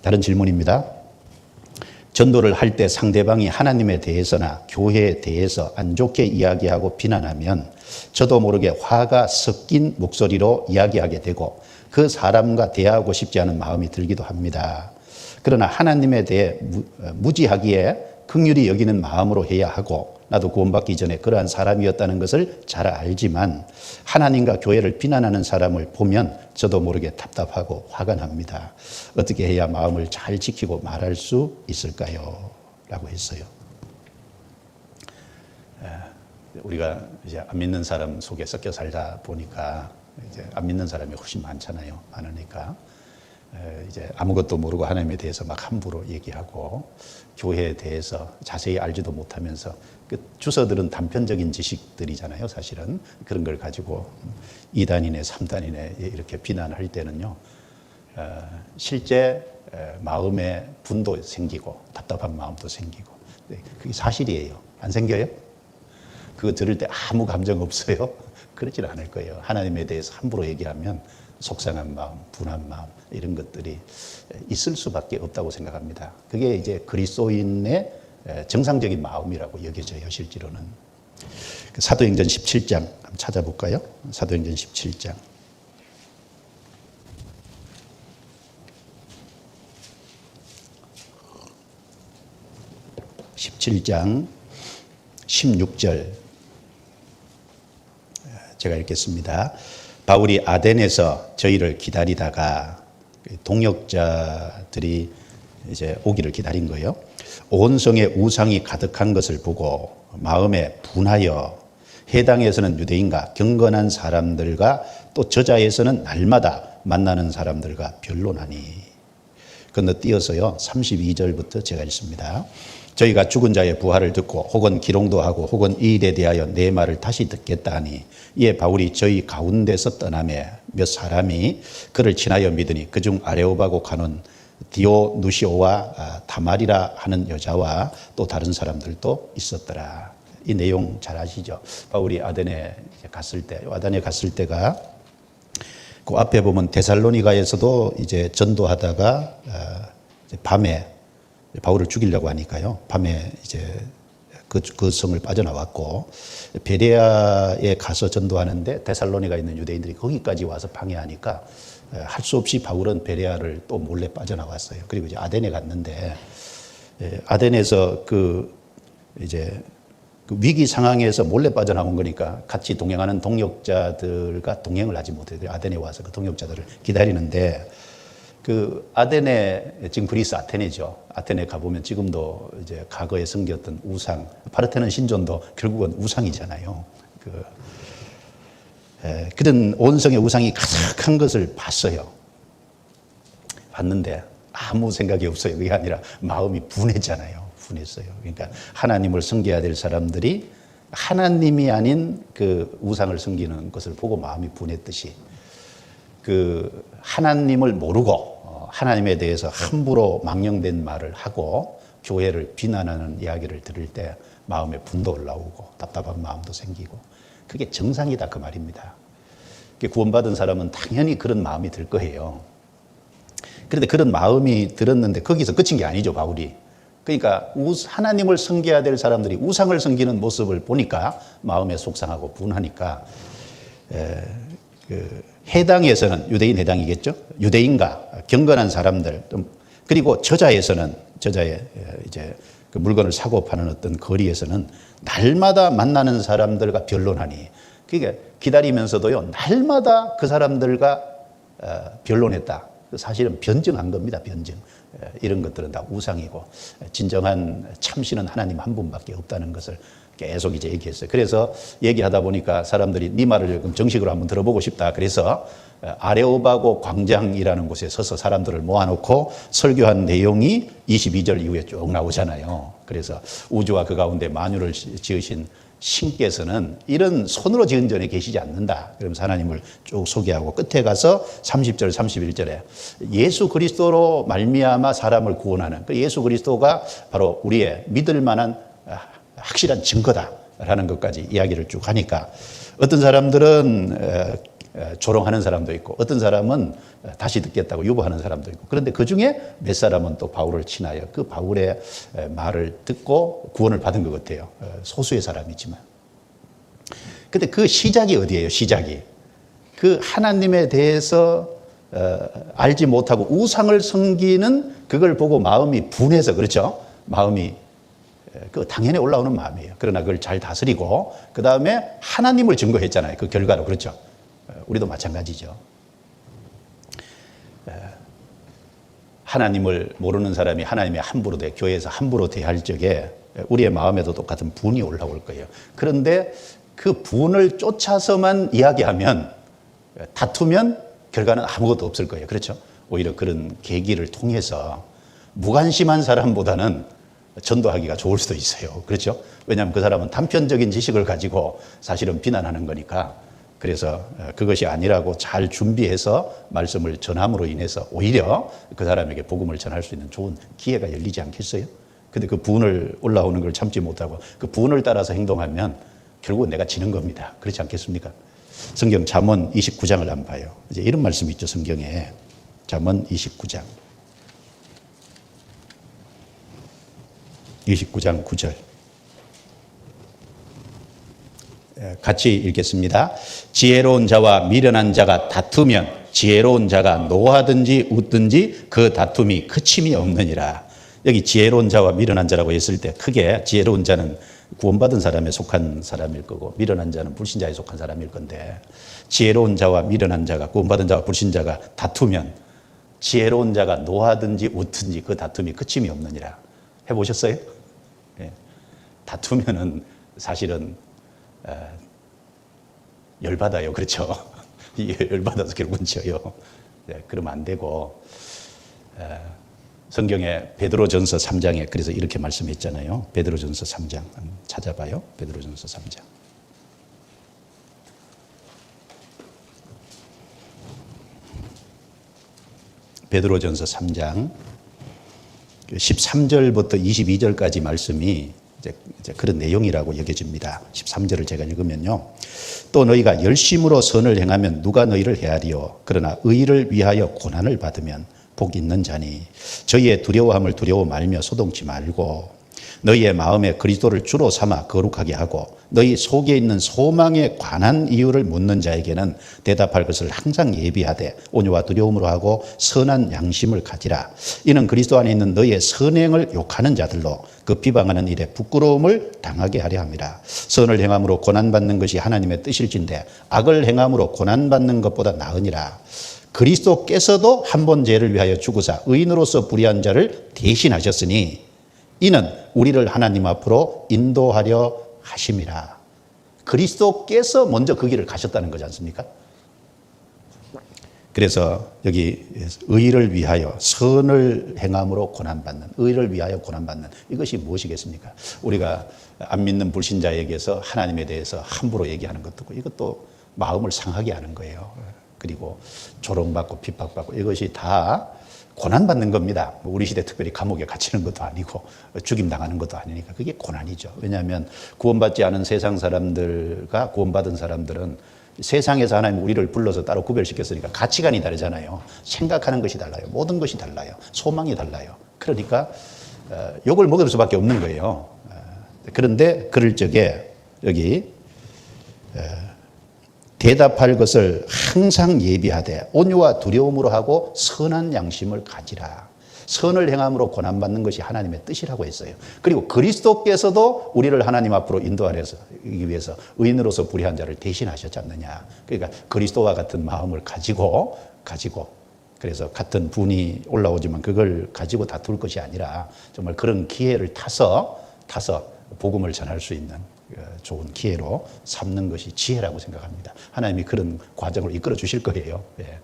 다른 질문입니다. 전도를 할 때 상대방이 하나님에 대해서나 교회에 대해서 안 좋게 이야기하고 비난하면 저도 모르게 화가 섞인 목소리로 이야기하게 되고 그 사람과 대화하고 싶지 않은 마음이 들기도 합니다. 그러나 하나님에 대해 무지하기에 긍휼히 여기는 마음으로 해야 하고 나도 구원받기 전에 그러한 사람이었다는 것을 잘 알지만 하나님과 교회를 비난하는 사람을 보면 저도 모르게 답답하고 화가 납니다. 어떻게 해야 마음을 잘 지키고 말할 수 있을까요? 라고 했어요. 우리가 이제 안 믿는 사람 속에 섞여 살다 보니까 이제 안 믿는 사람이 훨씬 많잖아요. 많으니까. 이제 아무것도 모르고 하나님에 대해서 막 함부로 얘기하고 교회에 대해서 자세히 알지도 못하면서 그 주서들은 단편적인 지식들이잖아요. 사실은 그런 걸 가지고 2단이네 3단이네 이렇게 비난할 때는요. 실제 마음에 분도 생기고 답답한 마음도 생기고 그게 사실이에요. 안 생겨요? 그거 들을 때 아무 감정 없어요? 그러질 않을 거예요. 하나님에 대해서 함부로 얘기하면 속상한 마음, 분한 마음 이런 것들이 있을 수밖에 없다고 생각합니다. 그게 이제 그리스도인의 정상적인 마음이라고 여겨져요. 실제로는. 사도행전 17장 한번 찾아볼까요? 사도행전 17장. 17장 16절 제가 읽겠습니다. 바울이 아덴에서 저희를 기다리다가 동역자들이 이제 오기를 기다린 거예요. 온 성에 우상이 가득한 것을 보고 마음에 분하여 해당에서는 유대인과 경건한 사람들과 또 저자에서는 날마다 만나는 사람들과 변론하니. 건너뛰어서요 32절부터 제가 읽습니다. 저희가 죽은 자의 부활을 듣고 혹은 기롱도 하고 혹은 이 일에 대하여 내 말을 다시 듣겠다 하니 이에 바울이 저희 가운데서 떠나매 몇 사람이 그를 친하여 믿으니 그중 아레오바고 가는 디오누시오와 다말이라 하는 여자와 또 다른 사람들도 있었더라. 이 내용 잘 아시죠? 바울이 아덴에 갔을 때가 그 앞에 보면 데살로니가에서도 이제 전도하다가 밤에 바울을 죽이려고 하니까요. 밤에 이제 그 성을 빠져나왔고 베레아에 가서 전도하는데 데살로니가에 있는 유대인들이 거기까지 와서 방해하니까 할 수 없이 바울은 베레아를 또 몰래 빠져나왔어요. 그리고 이제 아덴에 갔는데 아덴에서 이제 그 위기 상황에서 몰래 빠져나온 거니까 같이 동행하는 동역자들과 동행을 하지 못해요. 아덴에 와서 그 동역자들을 기다리는데 그 아덴에 지금 그리스 아테네죠. 아테네 가보면 지금도 이제 과거에 섬겼던 우상, 파르테논 신전도 결국은 우상이잖아요. 그런 온성의 우상이 가득한 것을 봤어요. 봤는데 아무 생각이 없어요. 그게 아니라 마음이 분했잖아요. 분했어요. 그러니까 하나님을 섬겨야 될 사람들이 하나님이 아닌 그 우상을 섬기는 것을 보고 마음이 분했듯이 그 하나님을 모르고 하나님에 대해서 함부로 망령된 말을 하고 교회를 비난하는 이야기를 들을 때 마음에 분도 올라오고 답답한 마음도 생기고 그게 정상이다 그 말입니다. 구원받은 사람은 당연히 그런 마음이 들 거예요. 그런데 그런 마음이 들었는데 거기서 그친 게 아니죠, 바울이. 그러니까 하나님을 섬겨야 될 사람들이 우상을 섬기는 모습을 보니까 마음에 속상하고 분하니까 해당에서는 유대인 해당이겠죠. 유대인과 경건한 사람들 그리고 저자의 이제 그 물건을 사고 파는 어떤 거리에서는 날마다 만나는 사람들과 변론하니 그러니까 기다리면서도요 날마다 그 사람들과 변론했다. 사실은 변증한 겁니다. 변증. 이런 것들은 다 우상이고 진정한 참신은 하나님 한 분밖에 없다는 것을 계속 이제 얘기했어요. 그래서 얘기하다 보니까 사람들이 네 말을 정식으로 한번 들어보고 싶다. 그래서 아레오바고 광장이라는 곳에 서서 사람들을 모아놓고 설교한 내용이 22절 이후에 쭉 나오잖아요. 그래서 우주와 그 가운데 만유를 지으신 신께서는 이런 손으로 지은 전에 계시지 않는다. 그러면서 하나님을 쭉 소개하고 끝에 가서 30절 31절에 예수 그리스도로 말미암아 사람을 구원하는 그 예수 그리스도가 바로 우리의 믿을 만한 확실한 증거다라는 것까지 이야기를 쭉 하니까 어떤 사람들은 조롱하는 사람도 있고 어떤 사람은 다시 듣겠다고 유보하는 사람도 있고 그런데 그중에 몇 사람은 또 바울을 친하여 그 바울의 말을 듣고 구원을 받은 것 같아요. 소수의 사람이지만. 근데 그 시작이 어디예요? 시작이. 그 하나님에 대해서 알지 못하고 우상을 섬기는 그걸 보고 마음이 분해서 그렇죠? 마음이 그 당연히 올라오는 마음이에요. 그러나 그걸 잘 다스리고 그 다음에 하나님을 증거했잖아요. 그 결과로 그렇죠. 우리도 마찬가지죠. 하나님을 모르는 사람이 하나님의 함부로 교회에서 함부로 대할 적에 우리의 마음에도 똑같은 분이 올라올 거예요. 그런데 그 분을 쫓아서만 이야기하면 다투면 결과는 아무것도 없을 거예요. 그렇죠? 오히려 그런 계기를 통해서 무관심한 사람보다는 전도하기가 좋을 수도 있어요. 그렇죠? 왜냐하면 그 사람은 단편적인 지식을 가지고 사실은 비난하는 거니까. 그래서 그것이 아니라고 잘 준비해서 말씀을 전함으로 인해서 오히려 그 사람에게 복음을 전할 수 있는 좋은 기회가 열리지 않겠어요? 근데 그 분을 올라오는 걸 참지 못하고 그 분을 따라서 행동하면 결국은 내가 지는 겁니다. 그렇지 않겠습니까? 성경 잠언 29장을 한번 봐요. 이제 이런 말씀이 있죠. 성경에. 잠언 29장. 29장 9절. 같이 읽겠습니다. 지혜로운 자와 미련한 자가 다투면 지혜로운 자가 노하든지 웃든지 그 다툼이 그침이 없느니라. 여기 지혜로운 자와 미련한 자라고 했을 때 크게 지혜로운 자는 구원받은 사람에 속한 사람일 거고 미련한 자는 불신자에 속한 사람일 건데 지혜로운 자와 미련한 자가 구원받은 자와 불신자가 다투면 지혜로운 자가 노하든지 웃든지 그 다툼이 그침이 없느니라. 해보셨어요? 예. 다투면은 사실은 열받아요. 그렇죠? 열받아서 결국은 져요. 네, 그러면 안 되고 성경에 베드로전서 3장에 그래서 이렇게 말씀했잖아요. 베드로전서 3장 찾아봐요. 베드로전서 3장. 베드로전서 3장 13절부터 22절까지 말씀이 이제 그런 내용이라고 여겨집니다. 13절을 제가 읽으면요. 또 너희가 열심으로 선을 행하면 누가 너희를 헤아리요. 그러나 의를 위하여 고난을 받으면 복 있는 자니 저희의 두려워함을 두려워 말며 소동치 말고 너희의 마음에 그리스도를 주로 삼아 거룩하게 하고 너희 속에 있는 소망에 관한 이유를 묻는 자에게는 대답할 것을 항상 예비하되 온유와 두려움으로 하고 선한 양심을 가지라. 이는 그리스도 안에 있는 너희의 선행을 욕하는 자들로 그 비방하는 일에 부끄러움을 당하게 하려 함이라. 선을 행함으로 고난받는 것이 하나님의 뜻일진데 악을 행함으로 고난받는 것보다 나으니라. 그리스도께서도 한 번 죄를 위하여 죽으사 의인으로서 불의한 자를 대신하셨으니 이는 우리를 하나님 앞으로 인도하려 하심이라. 그리스도께서 먼저 그 길을 가셨다는 거지 않습니까? 그래서 여기 의를 위하여 선을 행함으로 고난받는, 의를 위하여 고난받는 이것이 무엇이겠습니까? 우리가 안 믿는 불신자에게서 하나님에 대해서 함부로 얘기하는 것도 이것도 마음을 상하게 하는 거예요. 그리고 조롱받고 핍박받고 이것이 다 고난받는 겁니다. 우리 시대 특별히 감옥에 갇히는 것도 아니고 죽임당하는 것도 아니니까 그게 고난이죠. 왜냐하면 구원받지 않은 세상 사람들과 구원받은 사람들은 세상에서 하나님 우리를 불러서 따로 구별시켰으니까 가치관이 다르잖아요. 생각하는 것이 달라요. 모든 것이 달라요. 소망이 달라요. 그러니까 욕을 먹을 수밖에 없는 거예요. 그런데 그럴 적에 여기 대답할 것을 항상 예비하되 온유와 두려움으로 하고 선한 양심을 가지라. 선을 행함으로 고난받는 것이 하나님의 뜻이라고 했어요. 그리고 그리스도께서도 우리를 하나님 앞으로 인도하기 위해서 의인으로서 불의한 자를 대신하셨지 않느냐. 그러니까 그리스도와 같은 마음을 가지고 그래서 같은 분이 올라오지만 그걸 가지고 다툴 것이 아니라 정말 그런 기회를 타서 복음을 전할 수 있는 좋은 기회로 삼는 것이 지혜라고 생각합니다. 하나님이 그런 과정을 이끌어 주실 거예요. 예.